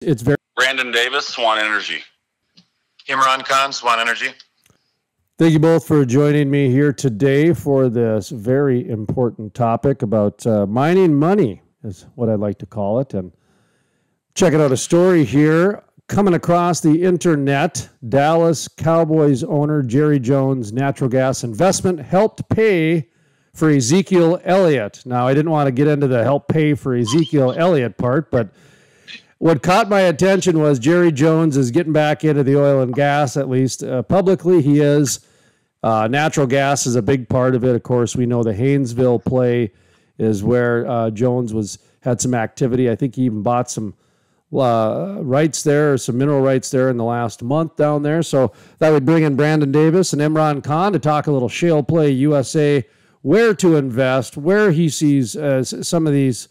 It's very Brandon Davis, Swan Energy. Imran Khan, Swan Energy. Thank you both for joining me here today for this very important topic about mining money, is what I like to call it. And checking out a story here coming across the internet. Dallas Cowboys owner Jerry Jone's natural gas investment helped pay for Ezekiel Elliott. Now, I didn't want to get into the help pay for Ezekiel Elliott part, but what caught my attention was Jerry Jones is getting back into the oil and gas, at least publicly he is. Natural gas is a big part of it. Of course, we know the Haynesville play is where Jones had some activity. I think he even bought some rights there, some mineral rights there in the last month down there. So that would bring in Brandon Davis and Imran Khan to talk a little Shale Play USA, where to invest, where he sees some of these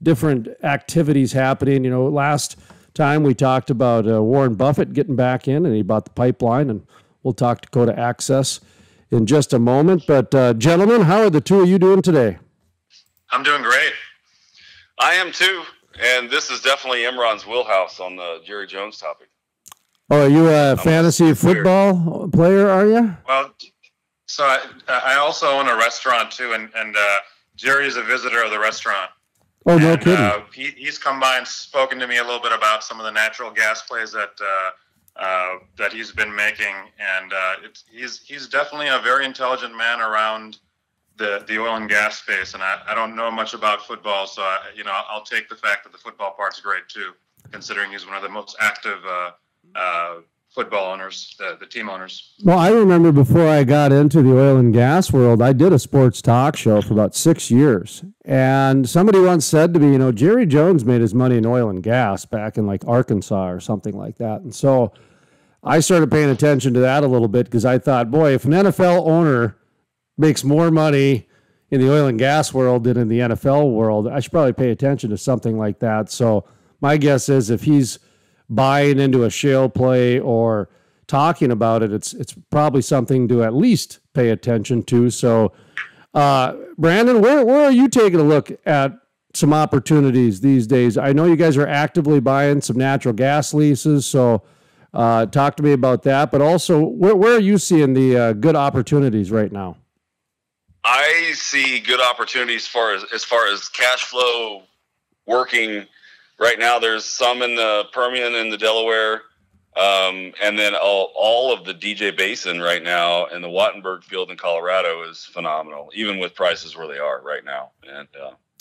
different activities happening. You know, last time we talked about Warren Buffett getting back in, and he bought the pipeline, and we'll talk Dakota Access in just a moment. But gentlemen, how are the two of you doing today? I'm doing great. I am too, and this is definitely Imran's wheelhouse on the Jerry Jones topic. Oh, are you a fantasy football player, are you? Well, so I also own a restaurant too, and Jerry is a visitor of the restaurant. Oh, no kidding. He's come by and spoken to me a little bit about some of the natural gas plays that he's been making, and he's definitely a very intelligent man around the oil and gas space. And I don't know much about football, so I'll take the fact that the football part's great too, considering he's one of the most active football owners, the team owners. Well, I remember before I got into the oil and gas world, I did a sports talk show for about 6 years. And somebody once said to me, Jerry Jones made his money in oil and gas back in like Arkansas or something like that. And so I started paying attention to that a little bit because I thought, boy, if an NFL owner makes more money in the oil and gas world than in the NFL world, I should probably pay attention to something like that. So my guess is if he's buying into a shale play or talking about it, it's probably something to at least pay attention to. So, Brandon, where are you taking a look at some opportunities these days? I know you guys are actively buying some natural gas leases, so talk to me about that. But also, where are you seeing the good opportunities right now? I see good opportunities as far as cash flow working. Right now, there's some in the Permian and the Delaware, and then all of the DJ Basin right now, and the Wattenberg Field in Colorado is phenomenal, even with prices where they are right now. And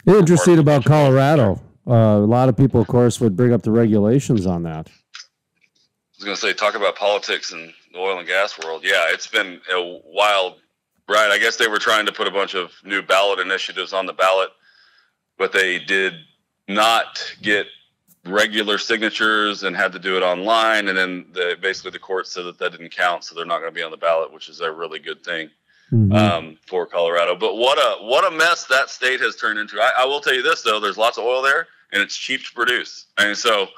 interesting about Colorado. A lot of people, of course, would bring up the regulations on that. I was going to say, talk about politics in the oil and gas world. Yeah, it's been a wild ride. I guess they were trying to put a bunch of new ballot initiatives on the ballot, but they did not get regular signatures and had to do it online. And then basically the court said that didn't count, so they're not going to be on the ballot, which is a really good thing for Colorado. But what a mess that state has turned into. I will tell you this, though, there's lots of oil there, and it's cheap to produce. And so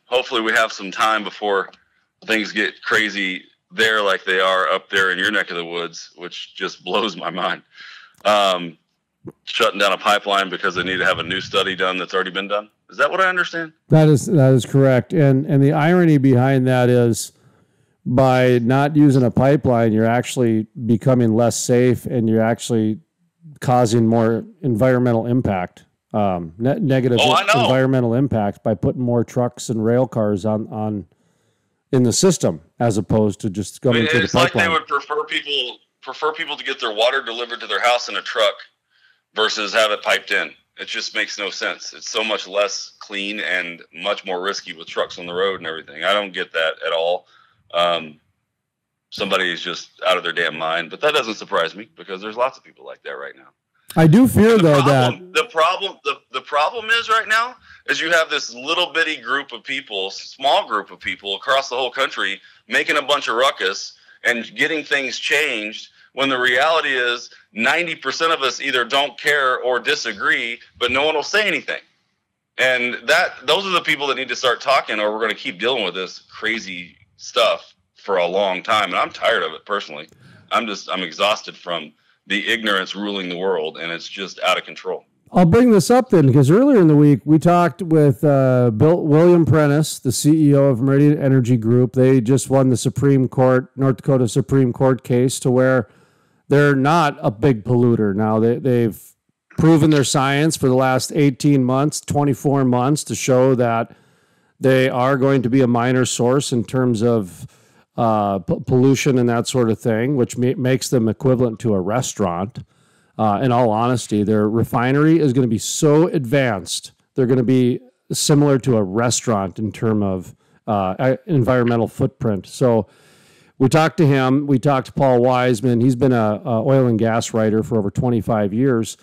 hopefully we have some time before things get crazy there like they are up there in your neck of the woods, which just blows my mind. Shutting down a pipeline because they need to have a new study done that's already been done. Is that what I understand? That is correct. And the irony behind that is by not using a pipeline, you're actually becoming less safe, and you're actually causing more environmental impact, negative environmental impact by putting more trucks and rail cars on in the system as opposed to just going through the pipeline. It's like they would prefer people to get their water delivered to their house in a truck versus have it piped in. It just makes no sense. It's so much less clean and much more risky with trucks on the road and everything. I don't get that at all. Somebody is just out of their damn mind, but that doesn't surprise me because there's lots of people like that right now. I do fear though the problem is right now is you have this little bitty group of people, small group of people across the whole country making a bunch of ruckus and getting things changed, when the reality is 90% of us either don't care or disagree, but no one will say anything. And those are the people that need to start talking, or we're going to keep dealing with this crazy stuff for a long time. And I'm tired of it personally. I'm exhausted from the ignorance ruling the world, and it's just out of control. I'll bring this up then, because earlier in the week we talked with William Prentice, the CEO of Meridian Energy Group. They just won the North Dakota Supreme Court case to where they're not a big polluter now. They've proven their science for the last 18 months, 24 months to show that they are going to be a minor source in terms of pollution and that sort of thing, which makes them equivalent to a restaurant. In all honesty, their refinery is going to be so advanced. They're going to be similar to a restaurant in terms of environmental footprint. So we talked to him. We talked to Paul Wiseman. He's been a oil and gas writer for over 25 years.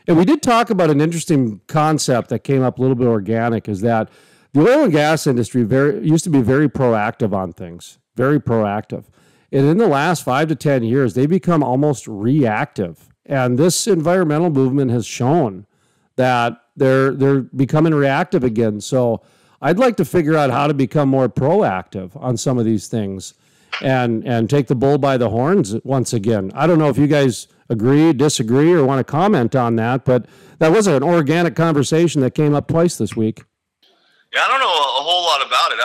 And we did talk about an interesting concept that came up a little bit organic, is that the oil and gas industry used to be very proactive on things, very proactive. And in the last 5 to 10 years, they become almost reactive. And this environmental movement has shown that they're becoming reactive again. So I'd like to figure out how to become more proactive on some of these things and take the bull by the horns once again. I don't know if you guys agree, disagree, or want to comment on that, but that was an organic conversation that came up twice this week. Yeah, I don't know a whole lot about it.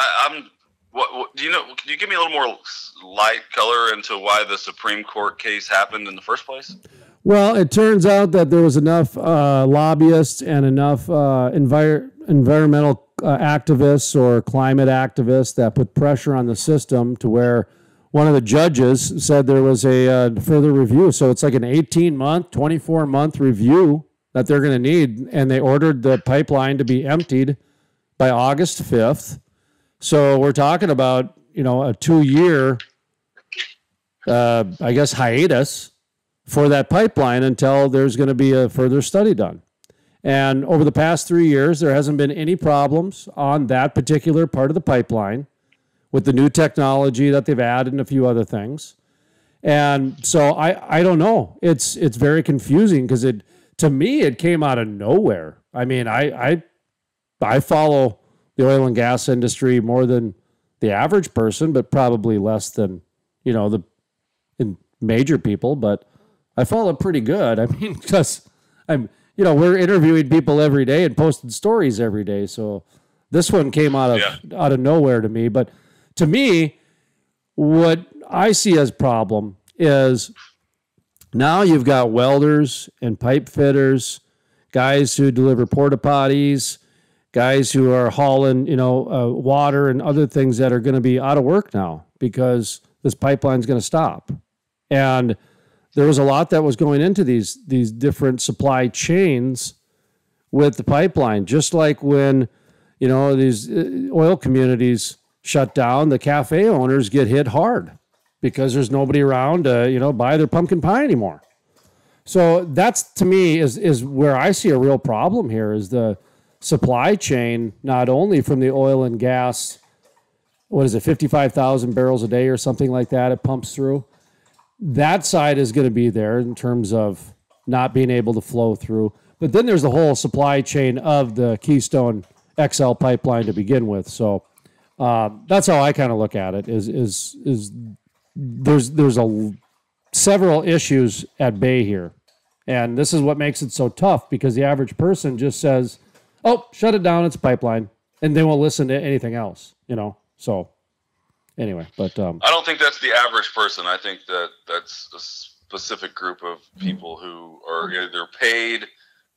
What do you know? Can you give me a little more light color into why the Supreme Court case happened in the first place? Well, it turns out that there was enough lobbyists and enough environmental activists or climate activists that put pressure on the system to where one of the judges said there was a further review. So it's like an 18-month, 24-month review that they're going to need, and they ordered the pipeline to be emptied by August 5th. So we're talking about, a 2-year, I guess, hiatus for that pipeline until there's going to be a further study done. And over the past 3 years, there hasn't been any problems on that particular part of the pipeline with the new technology that they've added and a few other things. And so I don't know. It's very confusing because to me, it came out of nowhere. I mean, I follow the oil and gas industry more than the average person, but probably less than, the major people, but I follow it pretty good. I mean, because we're interviewing people every day and posting stories every day. So this one came out of nowhere to me. But to me, what I see as problem is now you've got welders and pipe fitters, guys who deliver porta potties, guys who are hauling, water and other things that are going to be out of work now because this pipeline's going to stop. And there was a lot that was going into these different supply chains with the pipeline. Just like when, these oil communities shut down, the cafe owners get hit hard because there's nobody around to, buy their pumpkin pie anymore. So that's, to me, is where I see a real problem here, is the supply chain, not only from the oil and gas, 55,000 barrels a day or something like that it pumps through. That side is going to be there in terms of not being able to flow through. But then there's the whole supply chain of the Keystone XL pipeline to begin with. So that's how I kind of look at it. Is there's several issues at bay here, and this is what makes it so tough, because the average person just says, "Oh, shut it down, it's a pipeline," and they won't listen to anything else. So. Anyway, but I don't think that's the average person. I think that's a specific group of people who are either paid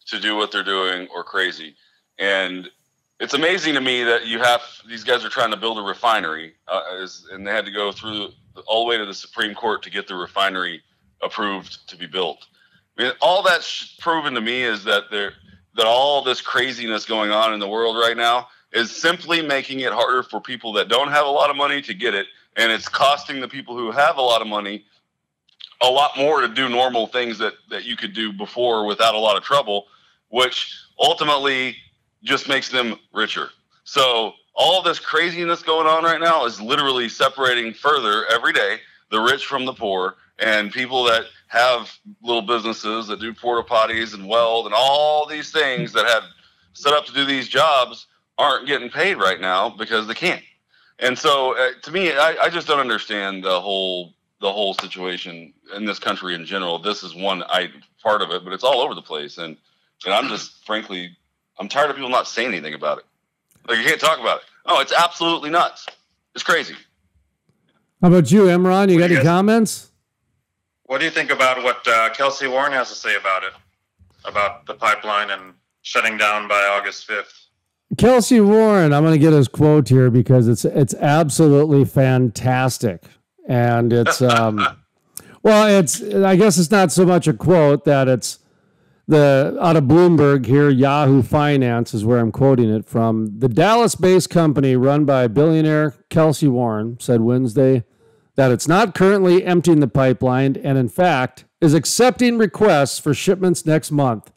to do what they're doing or crazy. And it's amazing to me that these guys are trying to build a refinery, and they had to go through all the way to the Supreme Court to get the refinery approved to be built. I mean, all that's proven to me is that all this craziness going on in the world right now is simply making it harder for people that don't have a lot of money to get it, and it's costing the people who have a lot of money a lot more to do normal things that you could do before without a lot of trouble, which ultimately just makes them richer. So all this craziness going on right now is literally separating further every day the rich from the poor, and people that have little businesses that do porta potties and weld and all these things that have set up to do these jobs aren't getting paid right now because they can't. And so to me, I just don't understand the whole situation in this country in general. This is one part of it, but it's all over the place. And And I'm just, frankly, I'm tired of people not saying anything about it. Like, you can't talk about it. Oh, it's absolutely nuts. It's crazy. How about you, Imran? You got any comments? What do you think about what Kelsey Warren has to say about it, about the pipeline and shutting down by August 5th? Kelsey Warren, I'm going to get his quote here because it's absolutely fantastic. And it's, well, I guess it's not so much a quote that it's out of Bloomberg here, Yahoo Finance is where I'm quoting it from. The Dallas-based company run by billionaire Kelsey Warren said Wednesday that it's not currently emptying the pipeline and, in fact, is accepting requests for shipments next month.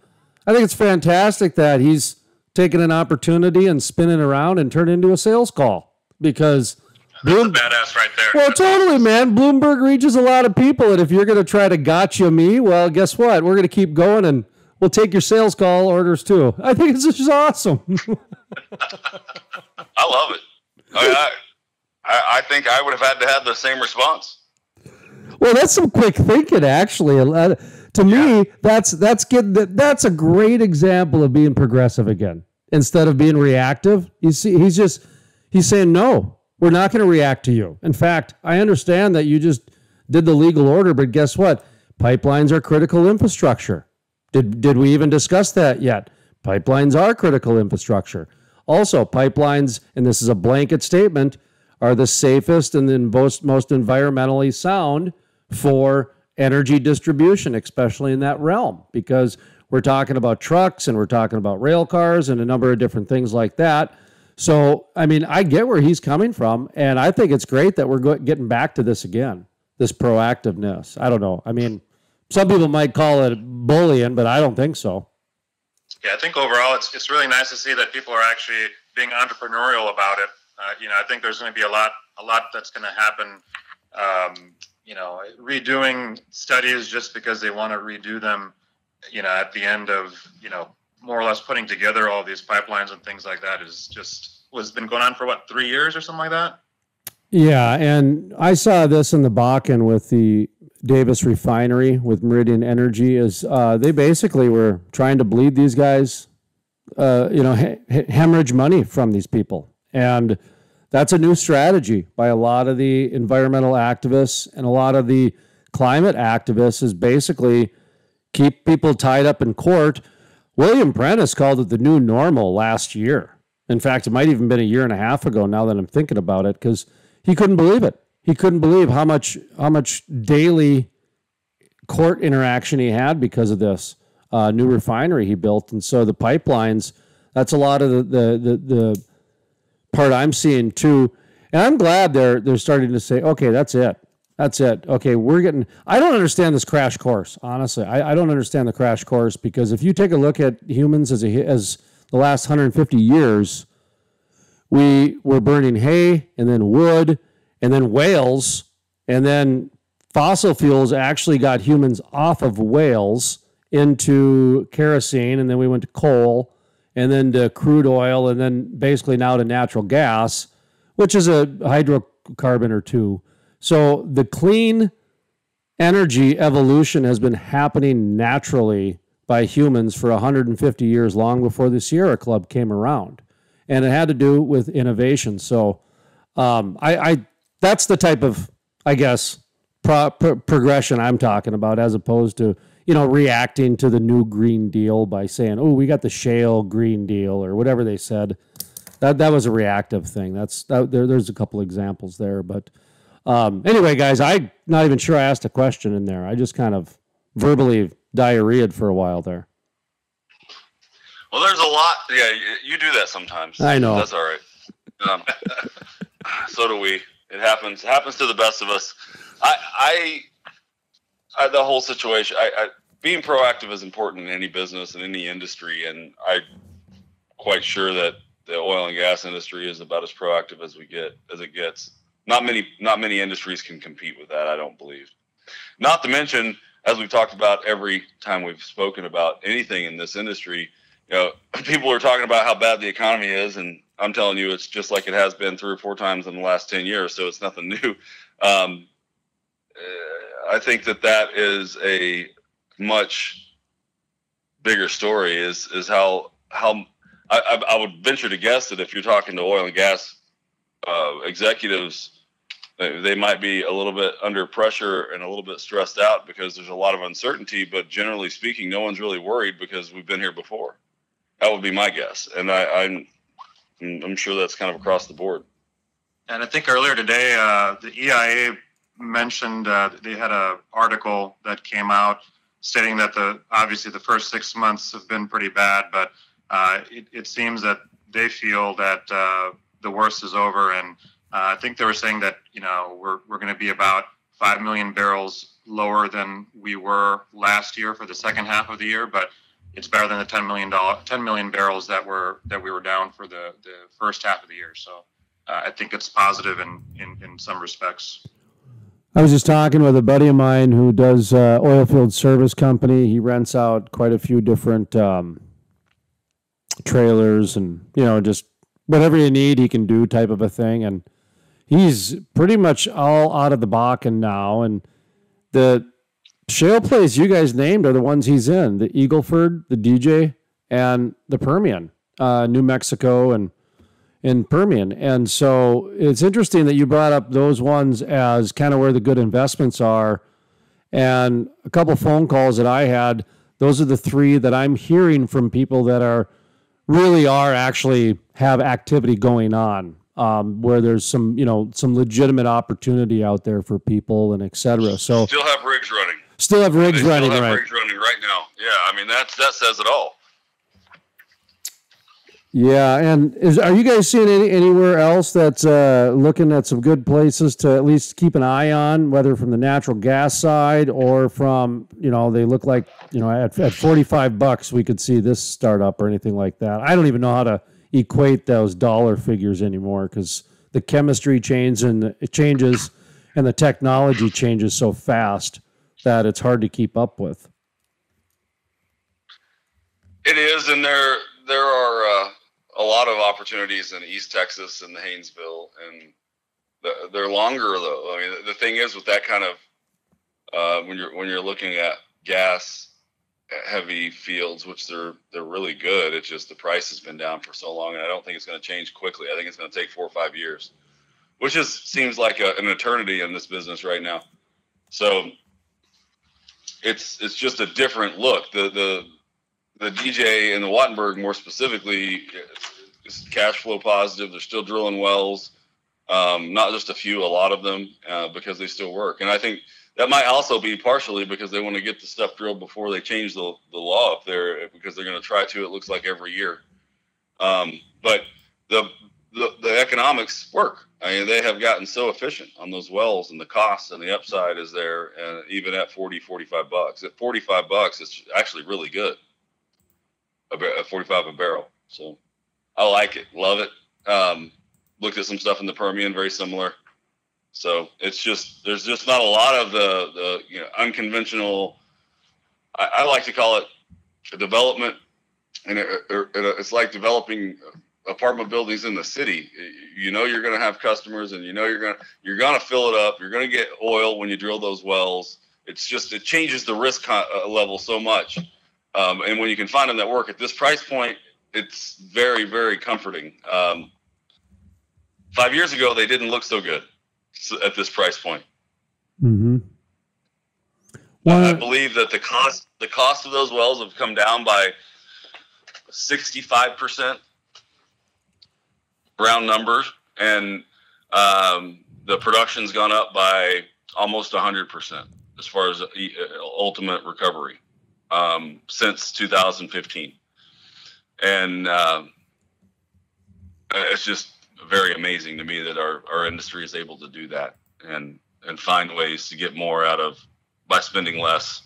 I think it's fantastic that he's taking an opportunity and spinning around and turn into a sales call because that's a badass right there. Well, totally, man. Bloomberg reaches a lot of people, and if you're going to try to gotcha me, well, guess what? We're going to keep going, and we'll take your sales call orders too. I think it's just awesome. I love it. I think I would have had to have the same response. Well, that's some quick thinking, actually. To me, that's a great example of being progressive again. Instead of being reactive, you see, he's saying, no, we're not going to react to you. In fact, I understand that you just did the legal order, but guess what? Pipelines are critical infrastructure. Did we even discuss that yet? Pipelines are critical infrastructure. Also, pipelines, and this is a blanket statement, are the safest and the most environmentally sound for energy distribution, especially in that realm, because we're talking about trucks and we're talking about rail cars and a number of different things like that. So, I mean, I get where he's coming from, and I think it's great that we're getting back to this again, this proactiveness. I don't know. I mean, some people might call it bullying, but I don't think so. Yeah, I think overall it's really nice to see that people are actually being entrepreneurial about it. I think there's going to be a lot that's going to happen. Redoing studies just because they want to redo them, at the end of, more or less putting together all these pipelines and things like that was been going on for 3 years or something like that? Yeah, and I saw this in the Bakken with the Davis refinery with Meridian Energy is they basically were trying to bleed these guys, hemorrhage money from these people. And that's a new strategy by a lot of the environmental activists and a lot of the climate activists is basically keep people tied up in court. William Prentice called it the new normal last year. In fact, it might even been a year and a half ago now that I'm thinking about it, because he couldn't believe it. He couldn't believe how much daily court interaction he had because of this new refinery he built. And so the pipelines, that's a lot of the part I'm seeing too. And I'm glad they're starting to say, okay, that's it. That's it. Okay, I don't understand this crash course, honestly. I don't understand the crash course, because if you take a look at humans as the last 150 years, we were burning hay and then wood and then whales, and then fossil fuels actually got humans off of whales into kerosene, and then we went to coal, and then to crude oil, and then basically now to natural gas, which is a hydrocarbon or two. So the clean energy evolution has been happening naturally by humans for 150 years, long before the Sierra Club came around. And it had to do with innovation. So that's the type of, I guess, progression I'm talking about, as opposed to, reacting to the new Green Deal by saying, oh, we got the shale Green Deal or whatever they said. That was a reactive thing. There's a couple examples there. But anyway, guys, I'm not even sure I asked a question in there. I just kind of verbally diarrheaed for a while there. Well, there's a lot. Yeah, you do that sometimes. I know. That's all right. So do we. It happens. It happens to the best of us. The whole situation. Being proactive is important in any business and any industry, and I'm quite sure that the oil and gas industry is about as proactive as it gets. Not many industries can compete with that, I don't believe. Not to mention, as we've talked about every time we've spoken about anything in this industry, people are talking about how bad the economy is, and I'm telling you, it's just like it has been 3 or 4 times in the last 10 years, so it's nothing new. I think that is a much bigger story is how I would venture to guess that if you're talking to oil and gas executives, they might be a little bit under pressure and a little bit stressed out because there's a lot of uncertainty, but generally speaking, no one's really worried because we've been here before. That would be my guess. And I'm sure that's kind of across the board. And I think earlier today, the EIA mentioned they had an article that came out stating that obviously the first 6 months have been pretty bad, but it seems that they feel that the worst is over. And I think they were saying that, we're going to be about 5 million barrels lower than we were last year for the second half of the year, but it's better than the 10 million barrels that we were down for the first half of the year. So I think it's positive in some respects. I was just talking with a buddy of mine who does oil field service company. He rents out quite a few different trailers and, just whatever you need, he can do type of a thing. And he's pretty much all out of the Bakken now. And the shale plays you guys named are the ones he's in, the Eagleford, the DJ, and the Permian, New Mexico and Permian. And so it's interesting that you brought up those ones as kind of where the good investments are. And a couple phone calls that I had, those are the three that I'm hearing from people that really are actually have activity going on, where there's some legitimate opportunity out there for people and et cetera. So still have rigs running. Still have rigs running, still have right? Rigs running right now. Yeah, I mean that says it all. Yeah, and are you guys seeing anywhere else that's looking at some good places to at least keep an eye on, whether from the natural gas side or from, they look like, at $45 we could see this startup or anything like that. I don't even know how to equate those dollar figures anymore because the chemistry changes and the technology changes so fast that it's hard to keep up with. It is, and there are a lot of opportunities in East Texas and the Haynesville, and they're longer though. I mean, the thing is with that kind of when you're looking at gas heavy fields, which they're really good. It's just the price has been down for so long, and I don't think it's going to change quickly. I think it's going to take 4 or 5 years, which seems like an eternity in this business right now. So it's just a different look. The DJ and the Wattenberg, more specifically, is cash flow positive. They're still drilling wells, not just a lot of them, because they still work. And I think that might also be partially because they want to get the stuff drilled before they change the law up there, because they're going to try to, it looks like, every year. But the economics work. I mean, they have gotten so efficient on those wells, and the cost and the upside is there, and even at $40-45. At $45, it's actually really good. $45 a barrel. So I like it, love it. Looked at some stuff in the Permian, very similar. So it's just, there's just not a lot of the unconventional, I like to call it a development, and it's like developing apartment buildings in the city. You're going to have customers, and you're going to fill it up. You're going to get oil when you drill those wells. It's just, it changes the risk level so much. And when you can find them that work at this price point, it's very, very comforting. 5 years ago, they didn't look so good at this price point. Mm-hmm. I believe that the cost of those wells have come down by 65%, round numbers, and the production's gone up by almost 100% as far as ultimate recovery. Since 2015. And it's just very amazing to me that our industry is able to do that and find ways to get more out of, by spending less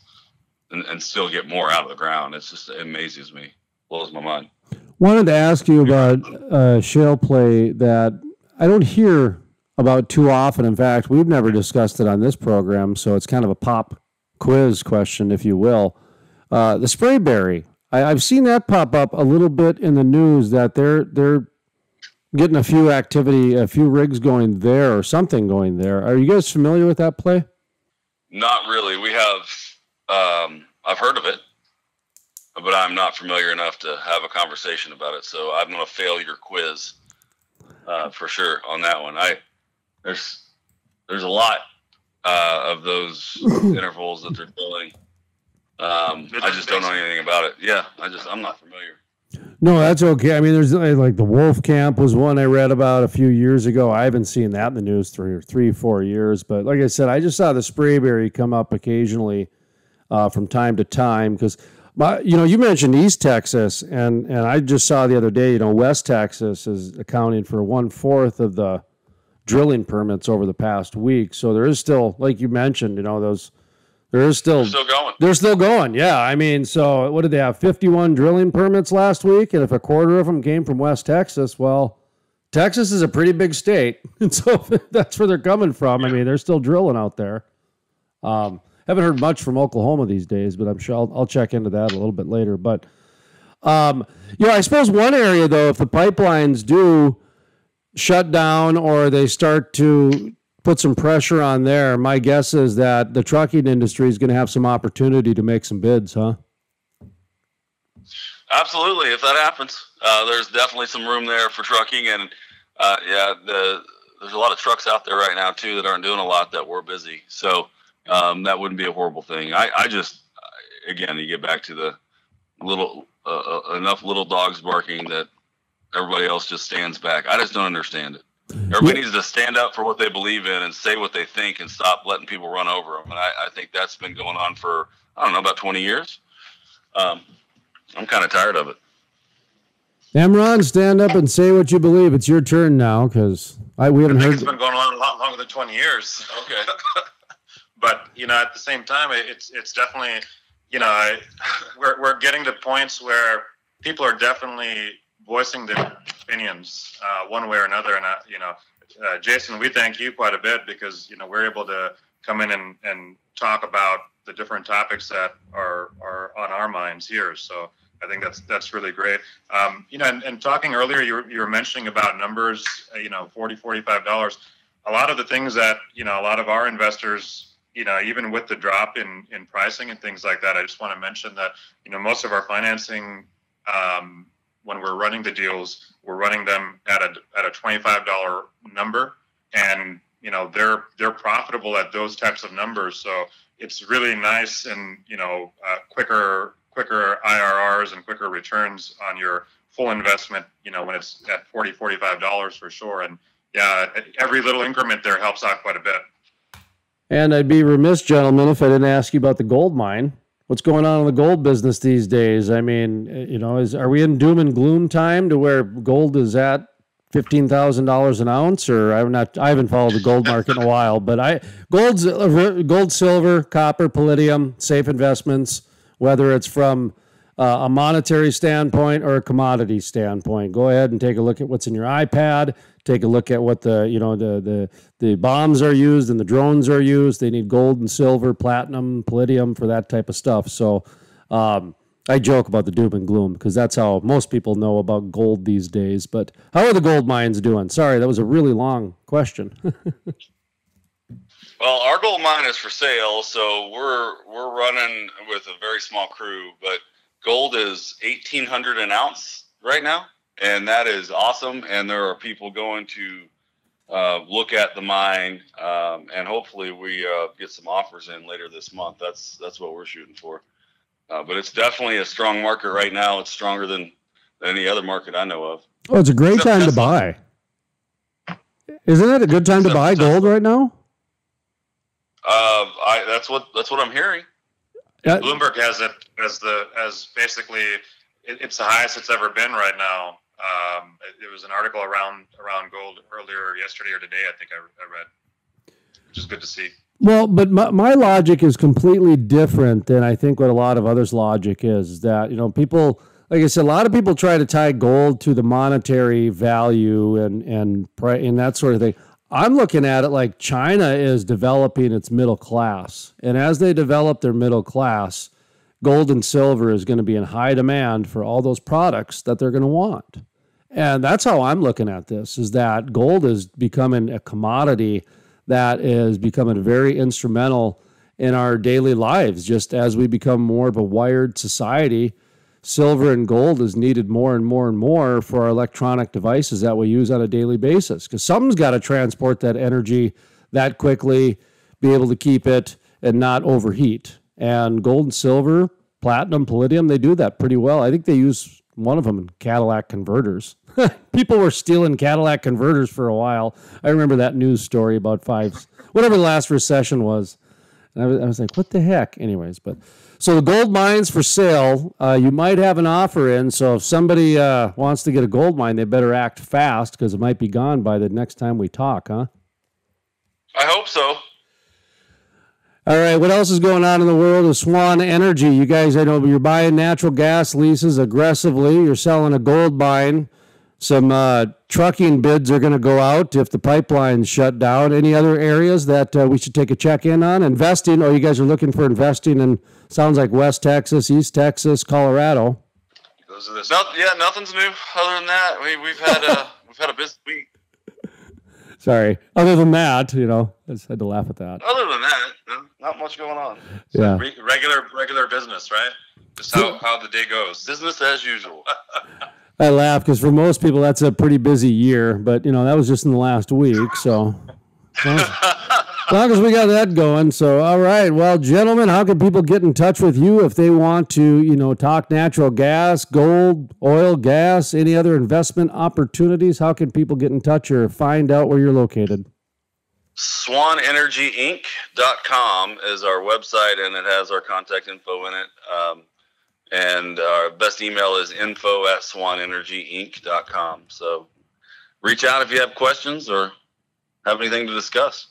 and still get more out of the ground. It amazes me, blows my mind. Wanted to ask you about shale play that I don't hear about too often. In fact, we've never discussed it on this program, so it's kind of a pop quiz question, if you will. The Sprayberry, I've seen that pop up a little bit in the news that they're getting a few rigs going there or something going there. Are you guys familiar with that play? Not really. We have, I've heard of it. but I'm not familiar enough to have a conversation about it. So I'm going to fail your quiz for sure on that one. There's a lot of those intervals that they're drilling. I just don't know anything about it. Yeah, I'm not familiar. No, that's okay. I mean, there's like the Wolf Camp was one I read about a few years ago. I haven't seen that in the news for 4 years. But like I said, I just saw the Sprayberry come up occasionally from time to time because, you mentioned East Texas, and I just saw the other day, West Texas is accounting for 1/4 of the drilling permits over the past week. So there is still, like you mentioned, they're still going. They're still going, yeah. I mean, so what did they have? 51 drilling permits last week, and if a quarter of them came from West Texas, well, Texas is a pretty big state, and so that's where they're coming from. Yeah. I mean, they're still drilling out there. Haven't heard much from Oklahoma these days, but I'm sure I'll check into that a little bit later. But I suppose one area though, if the pipelines do shut down or they start to put some pressure on there, my guess is that the trucking industry is going to have some opportunity to make some bids, huh? Absolutely. If that happens, there's definitely some room there for trucking. And there's a lot of trucks out there right now too that aren't doing a lot that were busy. So that wouldn't be a horrible thing. I just, again, you get back to the enough little dogs barking that everybody else just stands back. I just don't understand it. Everybody needs to stand up for what they believe in and say what they think and stop letting people run over them. And I think that's been going on for, about 20 years. I'm kind of tired of it. Imran, stand up and say what you believe. It's your turn now because we haven't heard. It's been going on a lot longer than 20 years. Okay. But, at the same time, it's definitely, we're getting to points where people are definitely voicing their opinions one way or another. And, Jason, we thank you quite a bit because, we're able to come in and talk about the different topics that are on our minds here. So I think that's really great. And talking earlier, you were mentioning about numbers, $40, $45. A lot of the things that, a lot of our investors, even with the drop in pricing and things like that, I just want to mention that, most of our financing, when we're running the deals, we're running them at a $25 number, and they're profitable at those types of numbers. So it's really nice and quicker IRRs and quicker returns on your full investment. When it's at $40, $45 for sure. And yeah, every little increment there helps out quite a bit. And I'd be remiss, gentlemen, if I didn't ask you about the gold mine. What's going on in the gold business these days? I mean, are we in doom and gloom time to where gold is at $15,000 an ounce? Or I haven't followed the gold market in a while, but gold, silver, copper, palladium, safe investments, whether it's from a monetary standpoint or a commodity standpoint. Go ahead and take a look at what's in your iPad. Take a look at what the bombs are used and the drones are used. They need gold and silver, platinum, palladium for that type of stuff. So I joke about the doom and gloom because that's how most people know about gold these days. But how are the gold mines doing? Sorry, that was a really long question. Well, our gold mine is for sale, so we're running with a very small crew, but gold is $1,800 an ounce right now. And that is awesome. And there are people going to look at the mine, and hopefully we get some offers in later this month. That's what we're shooting for. But it's definitely a strong market right now. It's stronger than any other market I know of. Oh, it's a great time to buy. Isn't it a good time to buy gold right now? That's what I'm hearing. Bloomberg has it as basically it's the highest it's ever been right now. There was an article around gold earlier yesterday or today, I think I read, which is good to see. Well, but my logic is completely different than I think what a lot of others' logic is. That people, like I said, a lot of people try to tie gold to the monetary value and that sort of thing. I'm looking at it like China is developing its middle class, and as they develop their middle class, gold and silver is going to be in high demand for all those products that they're going to want. And that's how I'm looking at this, is that gold is becoming a commodity that is becoming very instrumental in our daily lives, just as we become more of a wired society. silver and gold is needed more and more and more for our electronic devices that we use on a daily basis, because something's got to transport that energy that quickly, be able to keep it and not overheat. And gold and silver, platinum, palladium, they do that pretty well. I think they use one of them in Cadillac converters. People were stealing Cadillac converters for a while. I remember that news story about whatever the last recession was. And I was like, what the heck? Anyways, so the gold mines for sale, you might have an offer in. So if somebody wants to get a gold mine, they better act fast, because it might be gone by the next time we talk, huh? I hope so. All right, what else is going on in the world of Swan Energy? You guys, I know you're buying natural gas leases aggressively. You're selling a gold mine. Some trucking bids are going to go out if the pipeline's shut down. Any other areas that we should take a check-in on? Investing, you guys are looking for investing in, sounds like West Texas, East Texas, Colorado. Nothing's new other than that. We've had a busy week. Sorry. Other than that, I just had to laugh at that. Other than that, not much going on. Yeah. Regular business, right? Just how the day goes. Business as usual. I laugh because for most people that's a pretty busy year, but that was just in the last week. So as long as we got that going. So all right, well, gentlemen, how can people get in touch with you if they want to, talk natural gas, gold, oil, gas, any other investment opportunities? How can people get in touch or find out where you're located? SwanEnergyInc.com is our website, and it has our contact info in it. And our best email is info@SwanEnergyInc.com. So reach out if you have questions or have anything to discuss.